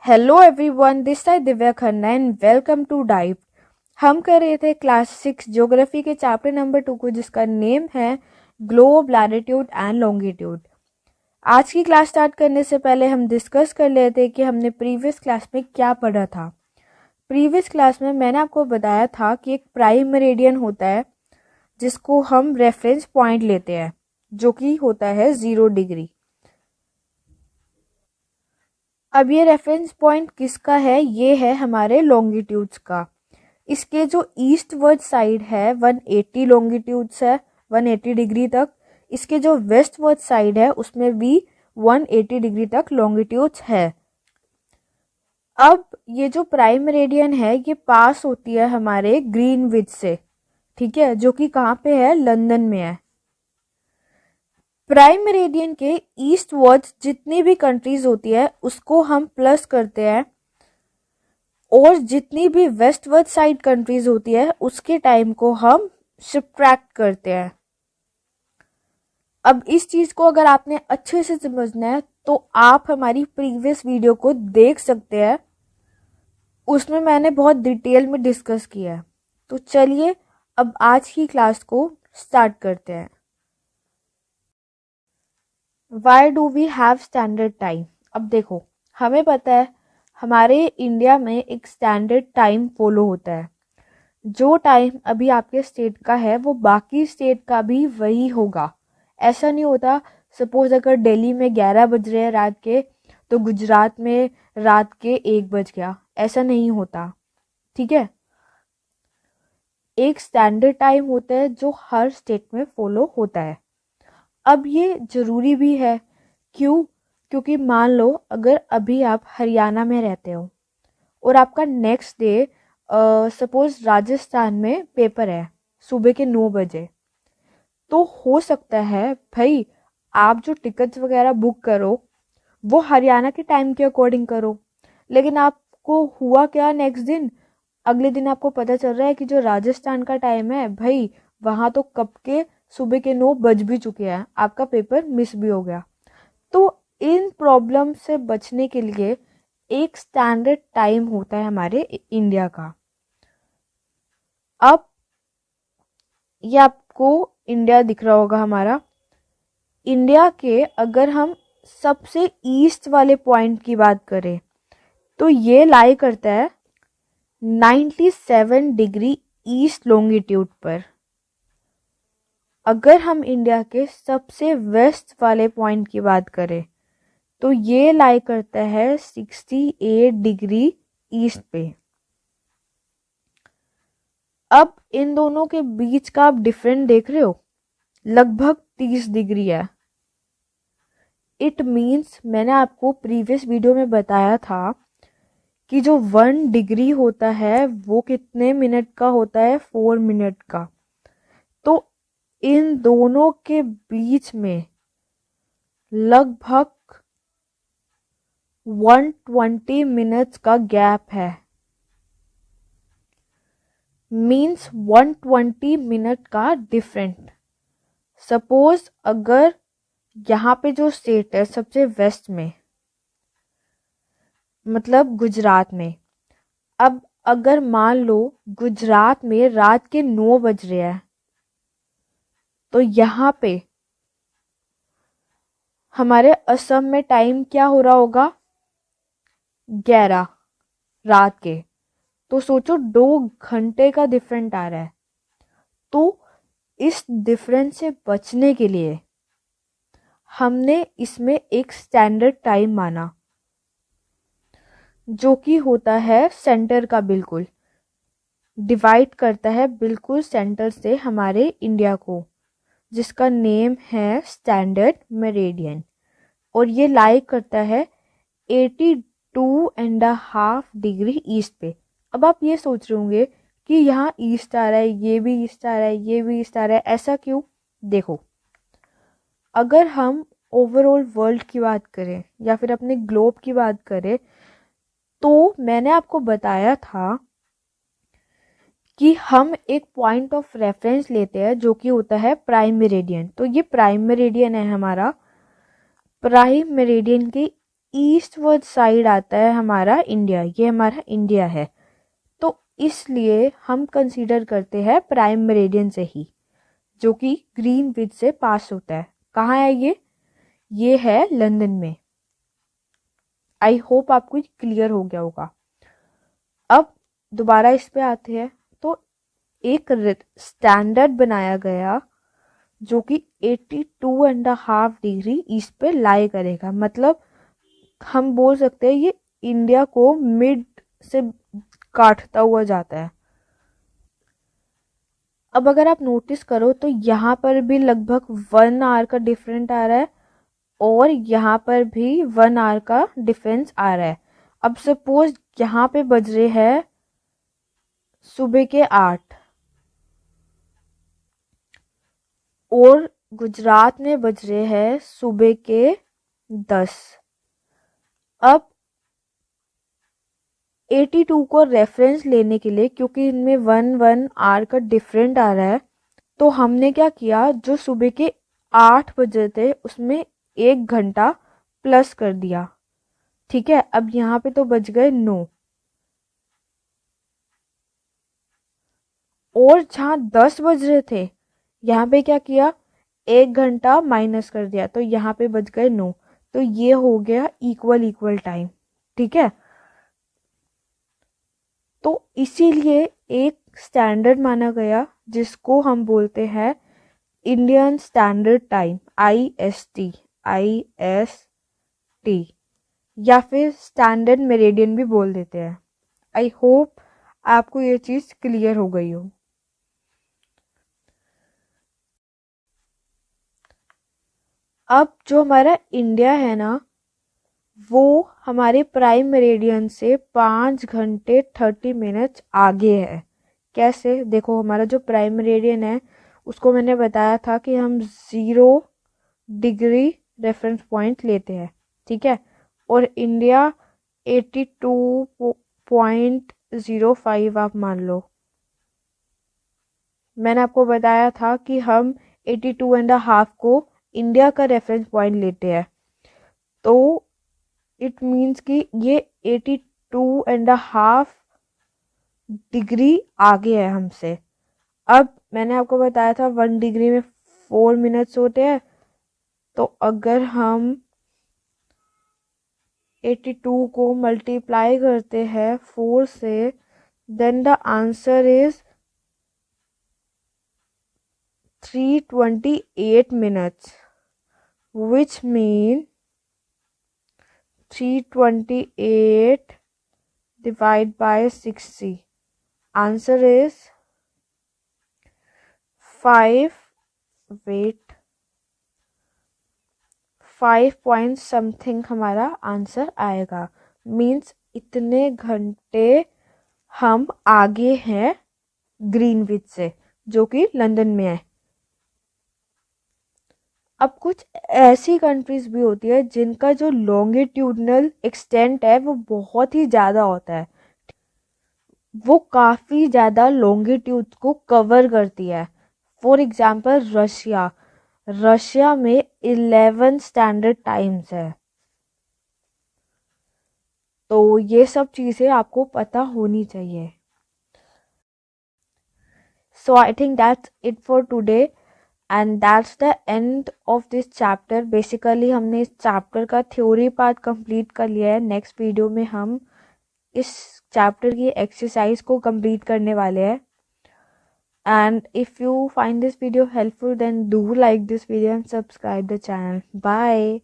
Hello everyone, this side Divya Khanna and welcome to Dive. हम कर रहे थे क्लास 6 ज्योग्राफी के चैप्टर नंबर 2 को, जिसका नेम है ग्लोब, लैटिट्यूड एंड लॉन्गिट्यूड। आज की क्लास स्टार्ट करने से पहले हम डिस्कस कर लेते कि हमने प्रीवियस क्लास में क्या पढ़ा था। प्रीवियस क्लास में मैंने आपको बताया था कि एक प्राइम मेरिडियन होता है जिसको हम रेफरेंस पॉइंट लेते हैं, जो कि होता है 0 डिग्री। अब ये रेफरेंस पॉइंट किसका है? ये है हमारे लॉन्गिट्यूड्स का। इसके जो ईस्ट वर्ड साइड है 180 लॉन्गिट्यूड्स है, 180 डिग्री तक। इसके जो वेस्ट वर्ड साइड है उसमें भी 180 डिग्री तक लॉन्गिट्यूड्स है। अब ये जो प्राइम मेरिडियन है ये पास होती है हमारे ग्रीनविच से, ठीक है, जो कि कहाँ पे है? लंदन में है। प्राइम मेरिडियन के ईस्ट वर्ड्स जितनी भी कंट्रीज होती है उसको हम प्लस करते हैं, और जितनी भी वेस्टवर्ड साइड कंट्रीज होती है उसके टाइम को हम सब्ट्रैक्ट करते हैं। अब इस चीज को अगर आपने अच्छे से समझना है तो आप हमारी प्रीवियस वीडियो को देख सकते हैं, उसमें मैंने बहुत डिटेल में डिस्कस किया है। तो चलिए अब आज की क्लास को स्टार्ट करते हैं। Why do we have standard time? अब देखो, हमें पता है हमारे इंडिया में एक स्टैंडर्ड टाइम फॉलो होता है। जो टाइम अभी आपके स्टेट का है वो बाकी स्टेट का भी वही होगा। ऐसा नहीं होता सपोज अगर दिल्ली में 11 बज रहे हैं रात के तो गुजरात में रात के 1 बज गया, ऐसा नहीं होता, ठीक है। एक स्टैंडर्ड टाइम होता है जो हर स्टेट में फॉलो होता है। अब ये जरूरी भी है, क्यों? क्योंकि मान लो अगर अभी आप हरियाणा में रहते हो और आपका नेक्स्ट डे सपोज राजस्थान में पेपर है सुबह के 9 बजे, तो हो सकता है भाई आप जो टिकट्स वगैरह बुक करो वो हरियाणा के टाइम के अकॉर्डिंग करो, लेकिन आपको हुआ क्या नेक्स्ट दिन, अगले दिन आपको पता चल रहा है कि जो राजस्थान का टाइम है भाई वहां तो कब के सुबह के 9 बज भी चुके हैं, आपका पेपर मिस भी हो गया। तो इन प्रॉब्लम से बचने के लिए एक स्टैंडर्ड टाइम होता है हमारे इंडिया का। अब ये आपको इंडिया दिख रहा होगा हमारा। इंडिया के अगर हम सबसे ईस्ट वाले पॉइंट की बात करें तो ये लाई करता है 97 डिग्री ईस्ट लॉन्गिट्यूड पर। अगर हम इंडिया के सबसे वेस्ट वाले पॉइंट की बात करें तो ये लाई करता है 68 डिग्री ईस्ट पे। अब इन दोनों के बीच का आप डिफरेंट देख रहे हो, लगभग 30 डिग्री है। इट मीन्स मैंने आपको प्रीवियस वीडियो में बताया था कि जो 1 डिग्री होता है वो कितने मिनट का होता है? 4 मिनट का। तो इन दोनों के बीच में लगभग 120 मिनट्स का गैप है। मीन्स 120 मिनट का डिफरेंट। सपोज अगर यहाँ पे जो स्टेट है सबसे वेस्ट में, मतलब गुजरात में, अब अगर मान लो गुजरात में रात के 9 बज रहे हैं तो यहाँ पे हमारे असम में टाइम क्या हो रहा होगा? 11 रात के। तो सोचो 2 घंटे का डिफरेंट आ रहा है। तो इस डिफरेंस से बचने के लिए हमने इसमें एक स्टैंडर्ड टाइम माना, जो कि होता है सेंटर का, बिल्कुल डिवाइड करता है बिल्कुल सेंटर से हमारे इंडिया को, जिसका नेम है स्टैंडर्ड मेरिडियन। और ये लाई करता है 82.5 डिग्री ईस्ट पे। अब आप ये सोच रहे होंगे कि यहाँ ईस्ट आ रहा है, ये भी ईस्ट आ रहा है, ये भी ईस्ट आ रहा है, ऐसा क्यों? देखो, अगर हम ओवरऑल वर्ल्ड की बात करें या फिर अपने ग्लोब की बात करें तो मैंने आपको बताया था कि हम एक पॉइंट ऑफ रेफरेंस लेते हैं जो कि होता है प्राइम मेरिडियन। तो ये प्राइम मेरिडियन है हमारा। प्राइम मेरिडियन के ईस्टवर्ड साइड आता है हमारा इंडिया, ये हमारा इंडिया है, तो इसलिए हम कंसीडर करते हैं प्राइम मेरिडियन से ही, जो कि ग्रीनविच से पास होता है। कहाँ है ये है लंदन में। आई होप आपको क्लियर हो गया होगा। अब दोबारा इस पे आते हैं, तो एक स्टैंडर्ड बनाया गया जो कि 82.5 डिग्री ईस्ट पे लाई करेगा। मतलब हम बोल सकते हैं ये इंडिया को मिड से काटता हुआ जाता है। अब अगर आप नोटिस करो तो यहाँ पर भी लगभग 1 आवर का डिफरेंट आ रहा है और यहाँ पर भी 1 आवर का डिफरेंस आ रहा है। अब सपोज यहाँ पे बज रहे हैं सुबह के 8 और गुजरात में बज रहे हैं सुबह के 10। अब 82 को रेफरेंस लेने के लिए, क्योंकि इनमें 1 आवर का डिफरेंट आ रहा है, तो हमने क्या किया, जो सुबह के 8 बजे थे उसमें 1 घंटा प्लस कर दिया। ठीक है, अब यहाँ पे तो बज गए 9 और जहाँ 10 बज रहे थे यहाँ पे क्या किया, 1 घंटा माइनस कर दिया, तो यहाँ पे बज गए 9। तो ये हो गया इक्वल टाइम। ठीक है, तो इसीलिए एक स्टैंडर्ड माना गया जिसको हम बोलते हैं इंडियन स्टैंडर्ड टाइम, IST, या फिर स्टैंडर्ड मेरिडियन भी बोल देते हैं। आई होप आपको ये चीज़ क्लियर हो गई हो। अब जो हमारा इंडिया है ना, वो हमारे प्राइम मेरिडियन से 5 घंटे 30 मिनट्स आगे है। कैसे, देखो हमारा जो प्राइम मेरिडियन है उसको मैंने बताया था कि हम 0 डिग्री रेफरेंस पॉइंट लेते हैं। ठीक है, और इंडिया 82.05 आप मान लो। मैंने आपको बताया था कि हम 82.5 को इंडिया का रेफरेंस पॉइंट लेते हैं, तो इट मीन्स कि ये 82.5 डिग्री आगे है हमसे। अब मैंने आपको बताया था 1 डिग्री में 4 मिनट्स होते हैं, तो अगर हम 82 को मल्टीप्लाई करते हैं 4 से, then the answer is 328 minutes, which mean 328 divided by 60. Answer is 5 point something हमारा आंसर आएगा। मीन्स इतने घंटे हम आगे हैं ग्रीनविच से, जो कि लंदन में है। अब कुछ ऐसी कंट्रीज भी होती है जिनका जो लॉन्गिट्यूडनल एक्सटेंट है वो बहुत ही ज़्यादा होता है, वो काफ़ी ज़्यादा लॉन्गिट्यूड को कवर करती है। फॉर एग्जांपल रशिया में 11 स्टैंडर्ड टाइम्स है। तो ये सब चीज़ें आपको पता होनी चाहिए। So I think that's it for today and that's the end of this chapter. Basically हमने इस चैप्टर का थ्योरी पार्ट कंप्लीट कर लिया है। नेक्स्ट वीडियो में हम इस चैप्टर की एक्सरसाइज को कंप्लीट करने वाले हैं। And if you find this video helpful then do like this video and subscribe the channel. Bye.